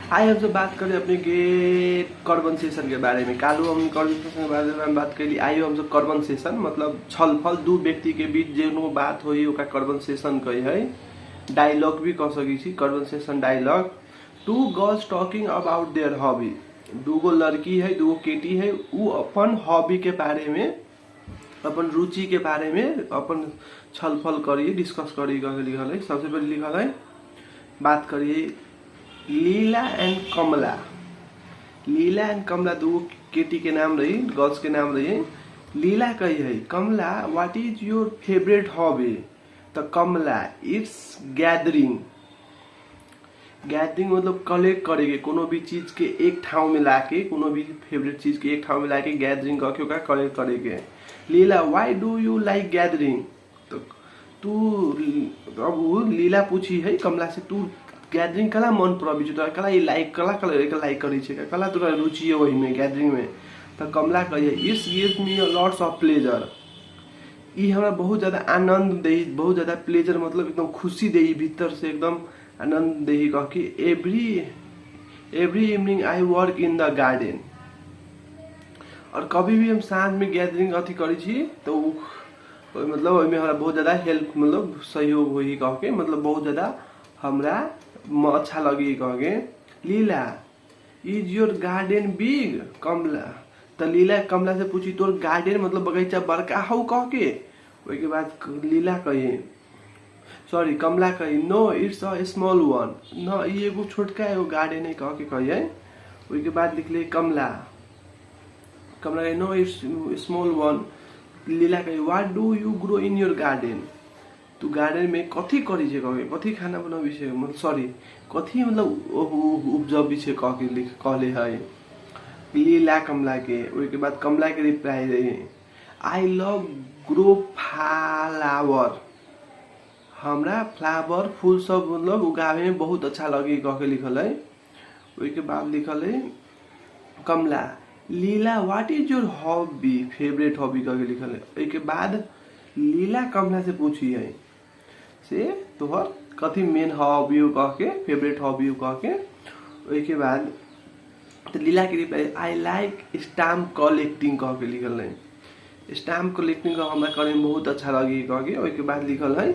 आज हमसे बात करें अपने गेट कन्वर्सेशन के बारे में। कालू हम कन्वर्सेशन के बारे में बात कैली। आइयो हमसे कन्वर्सेशन मतलब छलफल दू व्यक्ति के बीच जो बात हुई ओका कन्वर्सेशन कही है। डायलॉग भी कह सकी छी, conversation dialogue. Two girls talking about their hobby. दूगो लड़की है, दूगो केटी है, उ अपन हॉबी के बारे में, अपन रुचि के बारे में अपन छलफल करिए, डिस्कस करिए कह लिखल है। सबसे पहले लिखल है, बात करिए लीला एंड कमला। लीला एंड कमला दो केटी के नाम रही, गर्ल्स के नाम रही। लीला कही है, Kamala what is your favourite hobby? तो कमला इट्स गैदरिंग। गैदरिंग मतलब कलेक्ट करेंगे, कोनो भी चीज के एक ठाव में लाके, कोनो भी फेवरेट चीज के एक ठाव में लाके गैदरिंग करके ओकरा कलेक्ट करेंगे। Leela why do you like gathering? तो तू अब लीला पूछी है कमला से, तू गैदरिंग कला मन पड़बी छ, तोरा कला लाइक कला लाइक करी छ, कला तोरा रुचि है वही में गैदरिंग में? तो कमला कहिए it's gives me lots of pleasure. ई हमरा बहुत ज्यादा आनंद दे, बहुत ज्यादा प्लेजर मतलब एकदम खुशी दे, भीतर से एकदम आनंद दे। कह कि every evening I work in the garden. और कभी भी हम सांझ में गैदरिंग अथी करी छी तो मतलब ओइमे हमरा बहुत ज्यादा हेल्प मतलब सहयोग हुई कह के, मतलब बहुत ज्यादा हमरा अच्छा लगी कह के। लीला इज योर गार्डन बिग? कमला तो लीला कमला से पूछी तोर गार्डन मतलब बगीचा बड़का हौ कह के। ओई के बाद लीला कही, सॉरी कमला कही, no it's a small one. न ई एगो छोटका एगो गार्डन है कह के कही। ओई के बाद लिखले कमला कही नो इट्स स्मॉल वन। लीला कही what do you grow in your garden? तू गार्डन में कथी करी छे कह के, कथी खाना बनाबी छे, मतलब सॉरी कथी मतलब उपजबी छे कह के कहले है लीला कमला के। ओई के बाद कमला के रिप्लाई रही, आई लव ग्रो फ्लावर। हमरा फ्लावर फूल सब मतलब उगावे में बहुत अच्छा लगी कह के लिखल है। ओई के बाद लिखल है Kamala Leela what is your hobby, favourite hobby कह के लिखल है। ओई के बाद लीला कमला से पूछी है से तोहर कथी मेन हॉबी कह के, फेवरेट हॉबी कह के। ओई के बाद तो लीला के reply I like stamp collecting कह के लिखल है। स्टाम्प कलेक्टिंग का हमरा करे में बहुत अच्छा लगी कह के। ओई के बाद लिखल है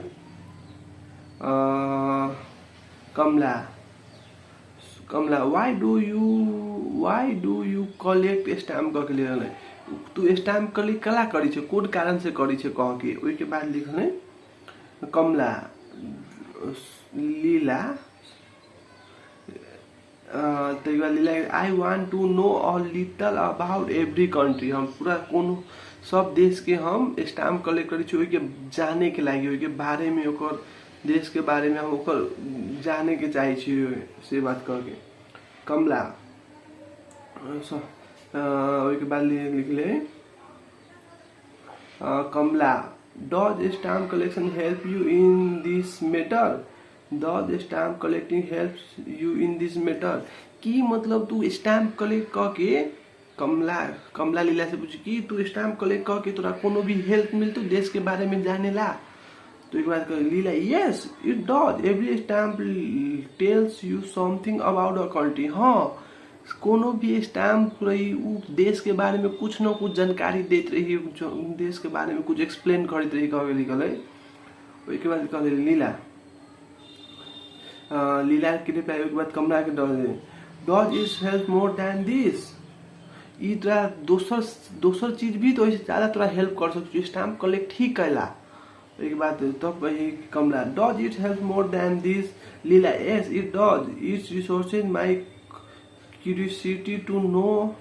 Kamala why do you collect stamp कह के लिखल है। तू स्टाम्प कलेक्ट कला करी छे, कोन कारण से करी छे कह के। ओई के बाद लिखल है Kamala Leela Leela I want to know a little about every country. हम पूरा कोनो सब देश के हम स्टाम्प कलेक्ट करी छी, ओई के जाने के लागि, ओई के बारे में, ओकर देश के बारे में हम ओकर जाने के चाहे छी से बात कह के। कमला ओई के बाद लिखले Kamala does stamp collection help you in this matter? Does stamp collecting helps you in this matter? की मतलब तू स्टाम्प कलेक्ट कह के, कमला लीला से पूछी कि तू स्टाम्प कलेक्ट कह के तोरा कोनो भी हेल्प मिलतू देश के बारे में जाने ला? तो एक बात कह Leela yes it does, every stamp tells you something about a country. हाँ, कोनो भी स्टाम्प रही उ देश के बारे में कुछ न कुछ जानकारी देते रही, देश के बारे में कुछ एक्सप्लेन करते रही कह के लिखल है। ओई के बाद कहले लीला के रिप्लाई के बाद कमला के does is help more than this? ई तोरा दोसर चीज भी तो इससे ज्यादा तोरा हेल्प कर सकती, स्टाम्प कलेक्ट ही कैला। एक बात तब वही Kamala does it help more than this? Leela yes it does, it's resources my curiosity to know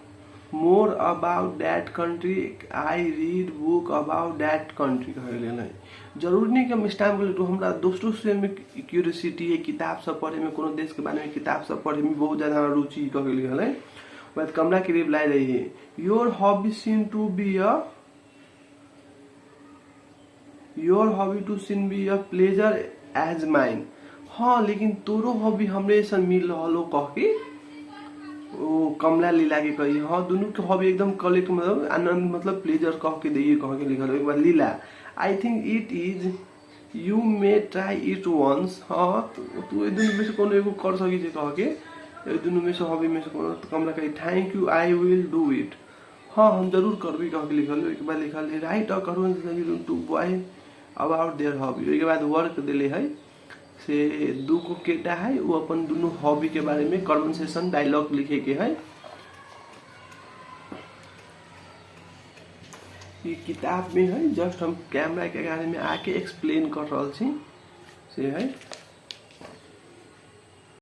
more about that country, I read book about that country कह लेना। जरूरी नहीं कि हम स्टाम्प कलेक्ट, हमरा दोस्तों से में क्यूरियोसिटी है, किताब सब पढ़े में, कोनो देश के बारे में किताब सब पढ़े में बहुत ज्यादा रुचि कह के लिखल है। बाद कमला की रिप्लाई रही है your hobby seem to be a pleasure as mine. हाँ लेकिन तोरो हॉबी हमरे से मिल रहा कह के ओ कमला लीला के कही। हाँ दोनों के हॉबी एकदम कलेक्ट मतलब आनंद मतलब प्लेजर कह के दिए कह के लिखल। एक बार Leela I think it is you may try it once. हाँ तू दोनों में से कोनो एगो कर सकी कह के ये दोनों में से हॉबी में से कोनो कमला कही thank you I will do it. हाँ हम जरूर करबी कह के लिखल। एक बार लिखल है write a conversation to boy about their hobby. एक बाद वर्क दिले है से दू को केटा है वो अपन दोनों हॉबी के बारे में कन्वर्सेशन डायलॉग लिखे के है। ये किताब में है जस्ट हम कैमरा के बारे में आके एक्सप्लेन कर रहा छी से है।